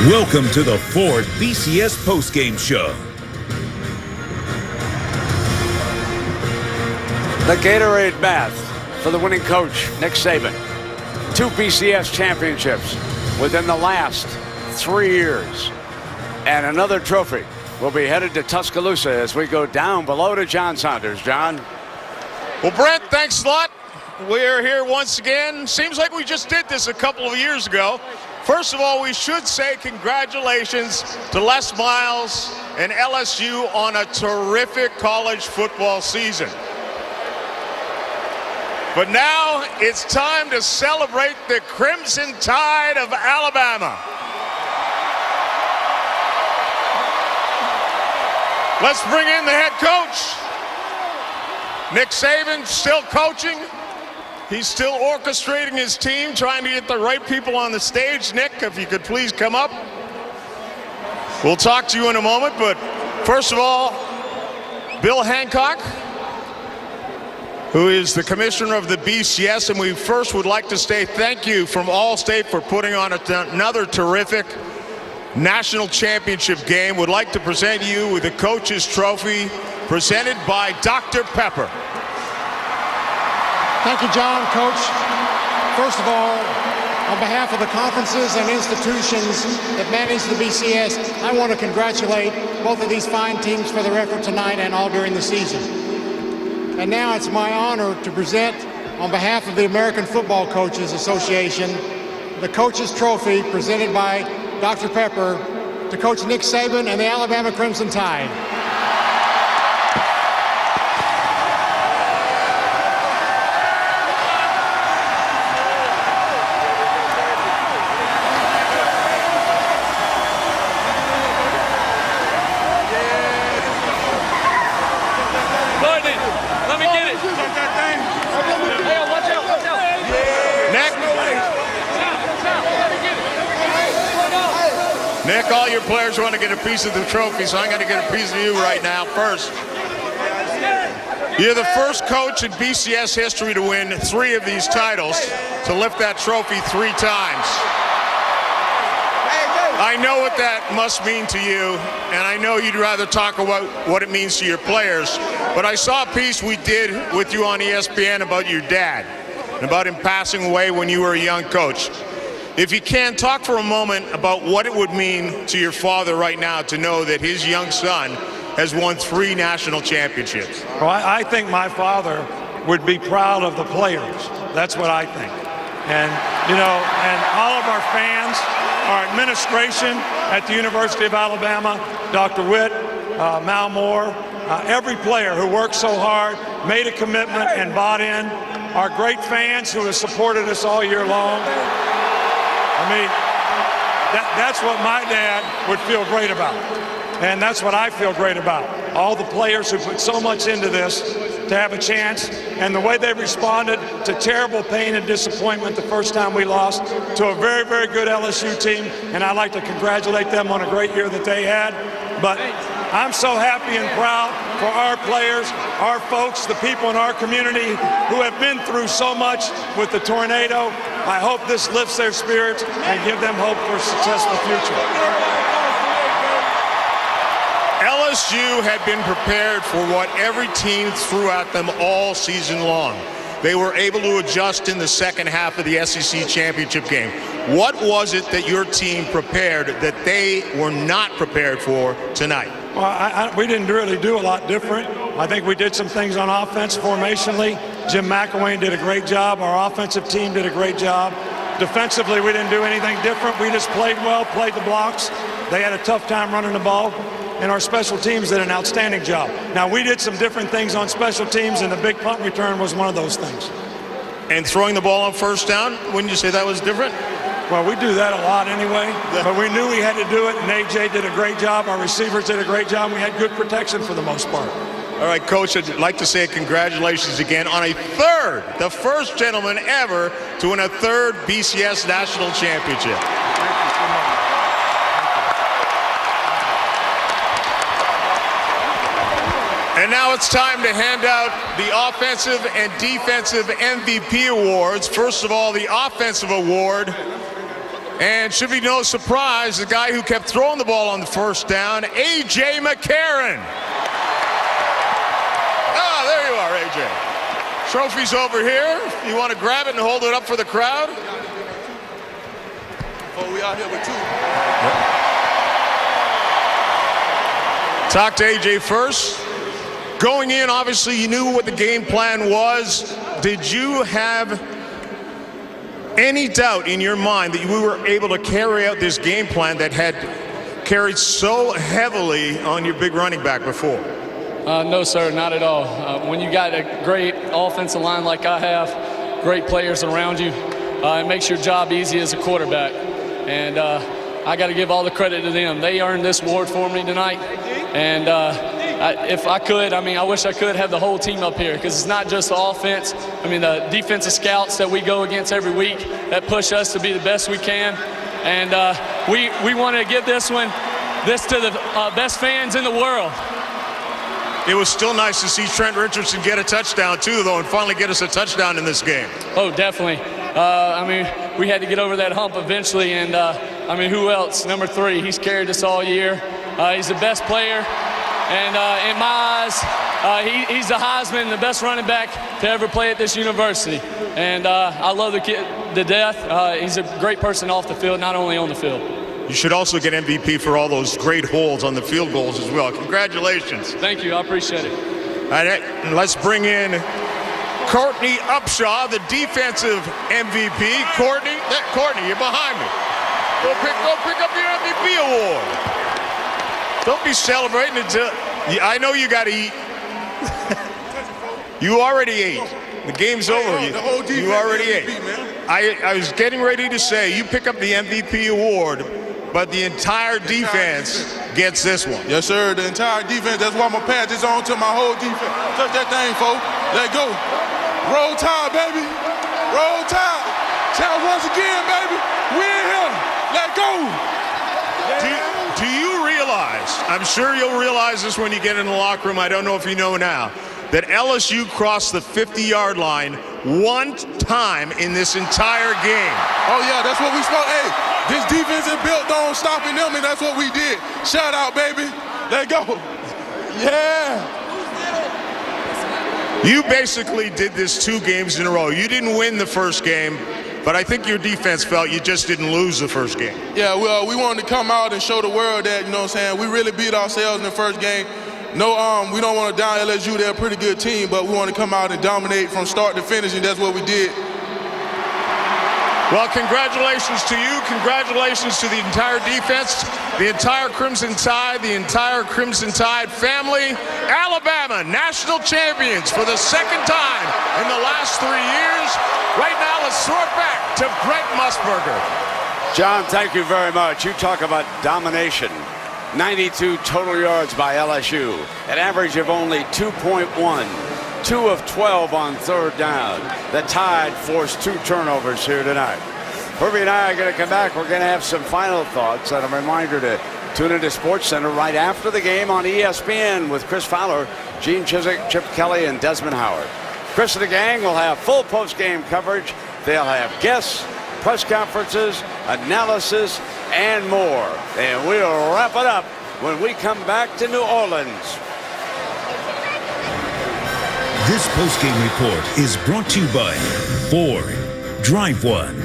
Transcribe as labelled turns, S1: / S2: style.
S1: Welcome to the Ford BCS postgame show.
S2: The Gatorade math for the winning coach, Nick Saban. 2 BCS championships within the last 3 years. And another trophy will be headed to Tuscaloosa as we go down below to John Saunders. John?
S3: Well, Brent, thanks a lot. We're here once again. Seems like we just did this a couple of years ago. First of all, we should say congratulations to Les Miles and LSU on a terrific college football season. But now it's time to celebrate the Crimson Tide of Alabama. Let's bring in the head coach. Nick Saban still coaching. He's still orchestrating his team, trying to get the right people on the stage. Nick, if you could please come up. We'll talk to you in a moment, but first of all, Bill Hancock, who is the commissioner of the BCS, and we first would like to say thank you from Allstate for putting on another terrific national championship game. Would like to present you with the coach's trophy presented by Dr. Pepper.
S4: Thank you, John. Coach, first of all, on behalf of the conferences and institutions that manage the BCS, I want to congratulate both of these fine teams for their effort tonight and all during the season. And now it's my honor to present, on behalf of the American Football Coaches Association, the coach's trophy presented by Dr. Pepper to Coach Nick Saban and the Alabama Crimson Tide.
S3: Nick, all your players want to get a piece of the trophy, so I'm going to get a piece of you right now first. You're the first coach in BCS history to win 3 of these titles, to lift that trophy 3 times. I know what that must mean to you, and I know you'd rather talk about what it means to your players, but I saw a piece we did with you on ESPN about your dad, and about him passing away when you were a young coach. If you can, talk for a moment about what it would mean to your father right now to know that his young son has won 3 national championships.
S5: Well, I think my father would be proud of the players. That's what I think. And, you know, and all of our fans, our administration at the University of Alabama, Dr. Witt, Mal Moore, every player who worked so hard, made a commitment and bought in, our great fans who have supported us all year long. I mean, that's what my dad would feel great about. And that's what I feel great about. All the players who put so much into this to have a chance, and the way they responded to terrible pain and disappointment the first time we lost to a very, very good LSU team. And I'd like to congratulate them on a great year that they had. But I'm so happy and proud for our players, our folks, the people in our community who have been through so much with the tornado. I hope this lifts their spirits and give them hope for a successful future.
S3: LSU had been prepared for what every team threw at them all season long. They were able to adjust in the second half of the SEC championship game. What was it that your team prepared that they were not prepared for tonight?
S5: Well, we didn't really do a lot different. I think we did some things on offense formationally. Jim McElwain did a great job. Our offensive team did a great job. Defensively, we didn't do anything different. We just played well, played the blocks. They had a tough time running the ball. And our special teams did an outstanding job. Now, we did some different things on special teams, and the big punt return was one of those things.
S3: And throwing the ball on first down, wouldn't you say that was different?
S5: Well, we do that a lot anyway, but we knew we had to do it, and AJ did a great job. Our receivers did a great job. We had good protection for the most part.
S3: All right, Coach, I'd like to say congratulations again on a 3rd, the first gentleman ever to win a 3rd BCS national championship. And now it's time to hand out the offensive and defensive MVP awards. First of all, the offensive award And should be no surprise, the guy who kept throwing the ball on the first down, A.J. McCarron. Ah, there you are, A.J. Trophy's over here. You want to grab it and hold it up for the crowd?
S6: Oh, we out here with two.
S3: Talk to A.J. first. Going in, obviously, you knew what the game plan was. Did you have any doubt in your mind that we were able to carry out this game plan that had carried so heavily on your big running back before?
S7: No, sir, not at all. When you got a great offensive line like I have, great players around you, it makes your job easy as a quarterback. And I got to give all the credit to them. They earned this award for me tonight. And if I could, I wish I could have the whole team up here, because it's not just the offense. The defensive scouts that we go against every week that push us to be the best we can. And we want to give this to the best fans in the world.
S3: It was still nice to see Trent Richardson get a touchdown too, though, and finally get us a touchdown in this game.
S7: Oh, definitely. We had to get over that hump eventually, and who else? Number 3, he's carried us all year. He's the best player, and in my eyes, he's the Heisman, the best running back to ever play at this university. And I love the kid to death. He's a great person off the field, not only on the field.
S3: You should also get MVP for all those great holds on the field goals as well. Congratulations.
S7: Thank you. I appreciate it.
S3: All right, let's bring in Courtney Upshaw, the defensive MVP. Courtney, you're behind me. Go pick up your MVP award. Don't be celebrating until I know you got to eat. You already ate. The game's over. You already ate. I was getting ready to say you pick up the MVP award, but the entire defense gets this one.
S6: Yes, sir. The entire defense. That's why I'm going to pass this on to my whole defense. Touch that thing, folks. Let go. Roll Tide, baby. Roll Tide. Challenge once again, baby. We in here. Let go.
S3: Do you realize, I'm sure you'll realize this when you get in the locker room, I don't know if you know now, that LSU crossed the 50-yard line one time in this entire game?
S6: Oh, yeah, that's what we supposed. Hey, this defense is built on stopping them, and that's what we did. Shout out, baby. Let go. Yeah.
S3: You basically did this 2 games in a row. You didn't win the first game, but I think your defense felt you just didn't lose the first game.
S6: Yeah, well, we wanted to come out and show the world that, we really beat ourselves in the first game. No, we don't want to down LSU. They're a pretty good team, but we want to come out and dominate from start to finish, and that's what we did.
S3: Well, congratulations to you. Congratulations to the entire defense, the entire Crimson Tide, the entire Crimson Tide family. Alabama, national champions for the second time in the last 3 years. Right now, let's throw it back to Brent Musburger.
S2: John, thank you very much. You talk about domination. 92 total yards by LSU, an average of only 2.1. 2 of 12 on third down. The Tide forced 2 turnovers here tonight. Herbie and I are going to come back. We're going to have some final thoughts, and a reminder to tune into SportsCenter right after the game on ESPN with Chris Fowler, Gene Chiswick, Chip Kelly, and Desmond Howard. Chris and the gang will have full post-game coverage. They'll have guests, press conferences, analysis, and more. And we'll wrap it up when we come back to New Orleans.
S1: This postgame report is brought to you by Ford. Drive one.